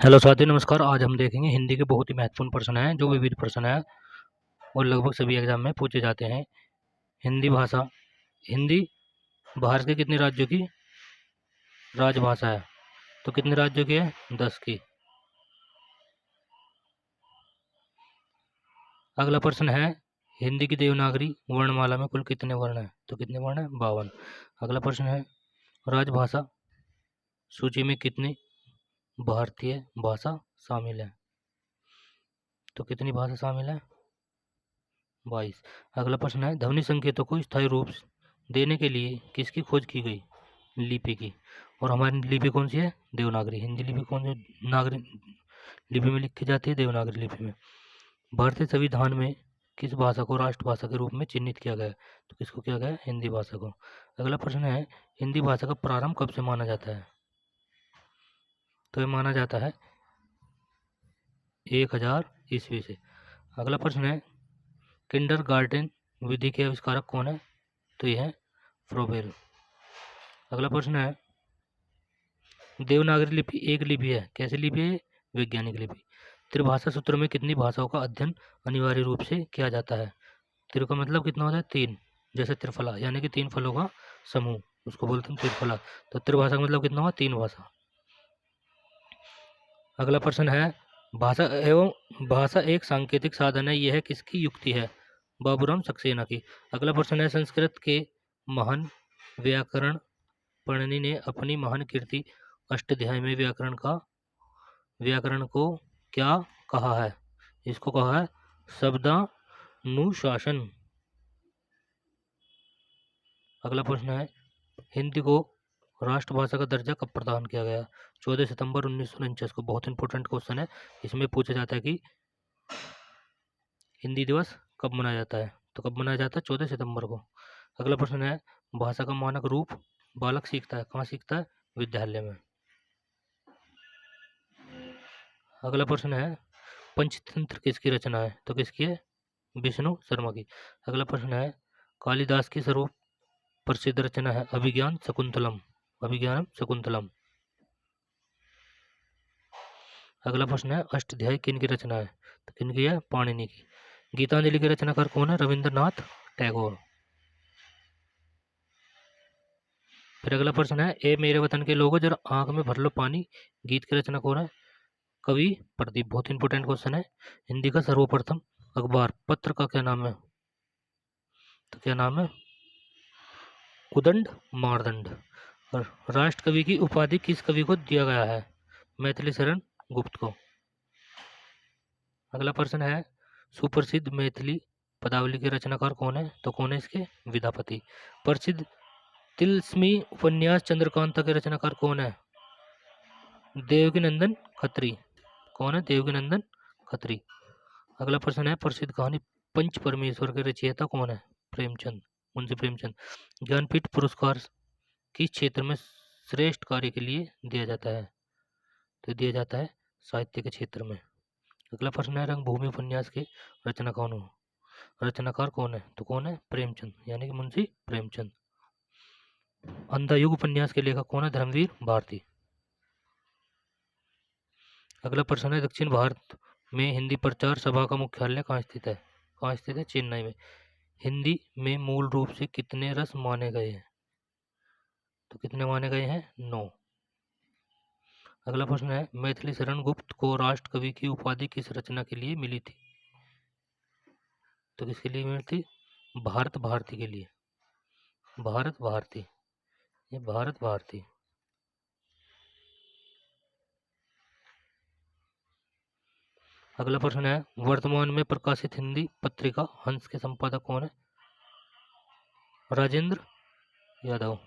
Hello साथियों, नमस्कार। आज हम देखेंगे हिंदी के बहुत ही महत्वपूर्ण प्रश्न हैं जो विविध प्रश्न हैं और लगभग सभी एग्जाम में पूछे जाते हैं। हिंदी भाषा। हिंदी भारत के कितने राज्यों की राजभाषा है? तो कितने राज्यों की है? 10 की। अगला प्रश्न है, हिंदी की देवनागरी वर्णमाला में कुल कितने वर्ण हैं? तो कितने वर्ण हैं? 52। अगला प्रश्न है, राजभाषा सूची में कितनी भारतीय भाषा शामिल है? तो कितनी भाषा शामिल है? 22। अगला प्रश्न है, ध्वनि संकेतों को स्थायी रूप देने के लिए किसकी खोज की गई? लिपि की। और हमारी लिपि कौन सी है? देवनागरी। हिंदी लिपि कौन सी नागरी लिपि में लिखी जाती है? देवनागरी लिपि में। भारतीय संविधान में किस भाषा को राष्ट्रभाषा के रूप में चिन्हित किया गया है? तो किसको किया गया है? हिंदी भाषा को। अगला प्रश्न है, हिंदी भाषा का प्रारंभ कब से माना जाता है? तो ये माना जाता है 1000 ईस्वी से। अगला प्रश्न है, किंडरगार्टन विधि के आविष्कारक कौन है? तो यह है फ्रोबेल। अगला प्रश्न है, देवनागरी लिपि एक लिपि है। कैसी लिपि है? वैज्ञानिक लिपि। त्रिभाषा सूत्र में कितनी भाषाओं का अध्ययन अनिवार्य रूप से किया जाता है? त्रि का मतलब कितना होता है? 3। जैसे त्रिफला यानी कि 3 फलों का समूह, उसको बोलते हैं त्रिफला। तो त्रिभाषा का मतलब कितना हुआ? 3 भाषा। अगला प्रश्न है, भाषा एक सांकेतिक साधन है, यह किसकी युक्ति है? बाबूराम सक्सेना की। अगला प्रश्न है, संस्कृत के महान व्याकरण पणिनि ने अपनी महान कृति अष्टाध्यायी में व्याकरण को क्या कहा है? इसको कहा है शब्दानुशासन। अगला प्रश्न है, हिंदी को राष्ट्रभाषा का दर्जा कब प्रदान किया गया? 14 सितंबर 1949 को। बहुत इंपॉर्टेंट क्वेश्चन है, इसमें पूछा जाता है कि हिंदी दिवस कब मनाया जाता है? तो कब मनाया जाता है? 14 सितंबर को। अगला प्रश्न है, भाषा का मानक रूप बालक सीखता है, कहाँ सीखता है? विद्यालय में। अगला प्रश्न है, पंचतंत्र किसकी रचना है? तो किसकी है? विष्णु शर्मा की। अगला प्रश्न है, कालिदास की सर्व प्रसिद्ध रचना है अभिज्ञान शकुंतलम। अभिज्ञान शकुंतलम। अगला प्रश्न है, अष्टाध्यायी किन की रचना है? तो किन की है? पाणिनि की। गीतांजलि के रचनाकार कौन है? रविंद्रनाथ टैगोर। फिर अगला प्रश्न है, ए मेरे वतन के लोगों जरा आंख में भर लो पानी, गीत की रचना कौन है? कवि प्रदीप। बहुत इंपॉर्टेंट क्वेश्चन है। हिंदी का सर्वप्रथम अखबार पत्र का क्या नाम है? तो क्या नाम है? उदंड मारदंड। और राष्ट्र कवि की उपाधि किस कवि को दिया गया है? मैथिली शरण गुप्त को। अगला प्रश्न है, सुप्रसिद्ध मैथिली पदावली के रचनाकार कौन है? तो कौन है इसके? विद्यापति। प्रसिद्ध तिलस्मी उपन्यास चंद्रकांता के रचनाकार कौन है? देवकीनंदन खत्री। कौन है? देवकीनंदन खत्री। अगला प्रश्न है, प्रसिद्ध कहानी पंच परमेश्वर के रचयिता कौन है? प्रेमचंद। मुंशी प्रेमचंद। ज्ञानपीठ पुरस्कार किस क्षेत्र में श्रेष्ठ कार्य के लिए दिया जाता है? तो दिया जाता है साहित्य के क्षेत्र में। अगला प्रश्न है, रंगभूमि उपन्यास के रचनाकार कौन है? तो कौन है? प्रेमचंद यानी कि मुंशी प्रेमचंद। अंधायुग उपन्यास के लेखक कौन है? धर्मवीर भारती। अगला प्रश्न है, दक्षिण भारत में हिंदी प्रचार सभा का मुख्यालय कहाँ स्थित है? कहाँ स्थित है? चेन्नई में। हिंदी में मूल रूप से कितने रस माने गए हैं? तो कितने माने गए हैं? 9। अगला प्रश्न है, मैथिली शरण गुप्त को राष्ट्र कवि की उपाधि किस रचना के लिए मिली थी? तो किसके लिए मिली थी? भारत भारती के लिए। भारत भारती। ये भारत भारती। अगला प्रश्न है, वर्तमान में प्रकाशित हिंदी पत्रिका हंस के संपादक कौन है? राजेंद्र यादव।